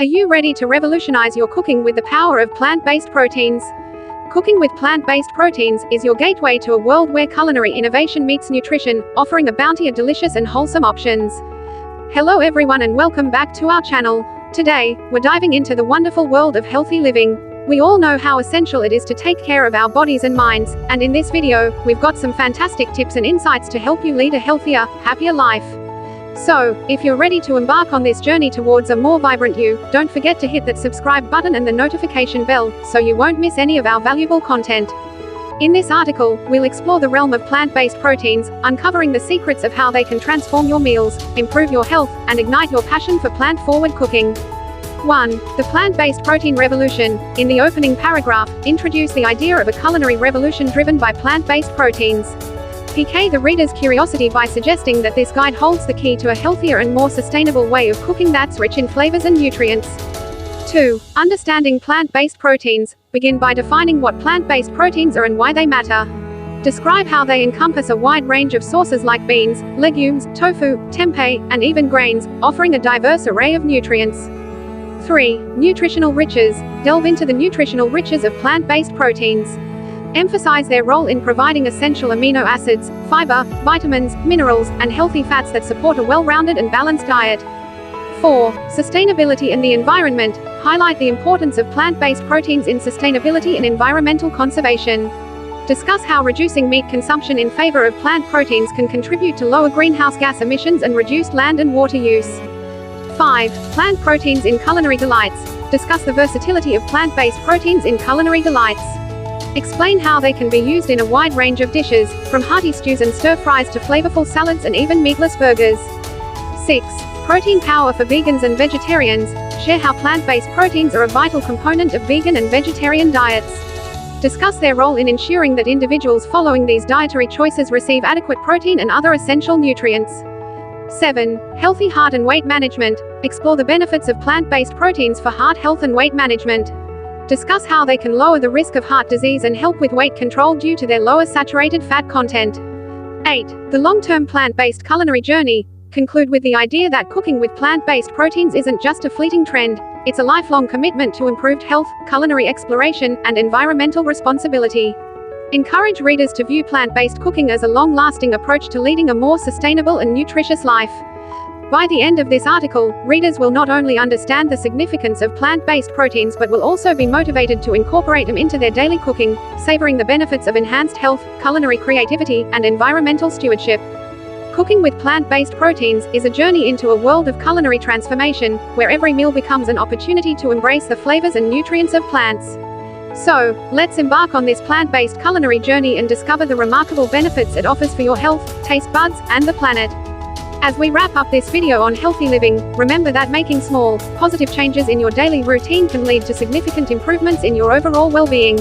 Are you ready to revolutionize your cooking with the power of plant-based proteins? Cooking with plant-based proteins is your gateway to a world where culinary innovation meets nutrition, offering a bounty of delicious and wholesome options. Hello everyone and welcome back to our channel. Today, we're diving into the wonderful world of healthy living. We all know how essential it is to take care of our bodies and minds, and in this video, we've got some fantastic tips and insights to help you lead a healthier, happier life. So, if you're ready to embark on this journey towards a more vibrant you, don't forget to hit that subscribe button and the notification bell, so you won't miss any of our valuable content. In this article, we'll explore the realm of plant-based proteins, uncovering the secrets of how they can transform your meals, improve your health, and ignite your passion for plant-forward cooking. 1. The plant-based protein revolution. In the opening paragraph, introduce the idea of a culinary revolution driven by plant-based proteins. Pique the reader's curiosity by suggesting that this guide holds the key to a healthier and more sustainable way of cooking that's rich in flavors and nutrients. 2. Understanding plant-based proteins. Begin by defining what plant-based proteins are and why they matter. Describe how they encompass a wide range of sources like beans, legumes, tofu, tempeh, and even grains, offering a diverse array of nutrients. 3. Nutritional riches. Delve into the nutritional riches of plant-based proteins. Emphasize their role in providing essential amino acids, fiber, vitamins, minerals, and healthy fats that support a well-rounded and balanced diet. 4. Sustainability and the environment. Highlight the importance of plant-based proteins in sustainability and environmental conservation. Discuss how reducing meat consumption in favor of plant proteins can contribute to lower greenhouse gas emissions and reduced land and water use. 5. Plant proteins in culinary delights. Discuss the versatility of plant-based proteins in culinary delights. Explain how they can be used in a wide range of dishes, from hearty stews and stir-fries to flavorful salads and even meatless burgers. 6. Protein power for vegans and vegetarians. Share how plant-based proteins are a vital component of vegan and vegetarian diets. Discuss their role in ensuring that individuals following these dietary choices receive adequate protein and other essential nutrients. 7. Healthy heart and weight management. Explore the benefits of plant-based proteins for heart health and weight management. Discuss how they can lower the risk of heart disease and help with weight control due to their lower saturated fat content. 8. The long-term plant-based culinary journey. Conclude with the idea that cooking with plant-based proteins isn't just a fleeting trend, it's a lifelong commitment to improved health, culinary exploration, and environmental responsibility. Encourage readers to view plant-based cooking as a long-lasting approach to leading a more sustainable and nutritious life. By the end of this article, readers will not only understand the significance of plant-based proteins but will also be motivated to incorporate them into their daily cooking, savoring the benefits of enhanced health, culinary creativity, and environmental stewardship. Cooking with plant-based proteins is a journey into a world of culinary transformation, where every meal becomes an opportunity to embrace the flavors and nutrients of plants. So, let's embark on this plant-based culinary journey and discover the remarkable benefits it offers for your health, taste buds, and the planet. As we wrap up this video on healthy living, remember that making small, positive changes in your daily routine can lead to significant improvements in your overall well-being.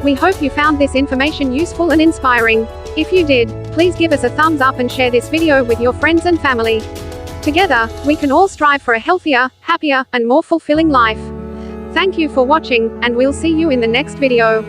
We hope you found this information useful and inspiring. If you did, please give us a thumbs up and share this video with your friends and family. Together, we can all strive for a healthier, happier, and more fulfilling life. Thank you for watching, and we'll see you in the next video.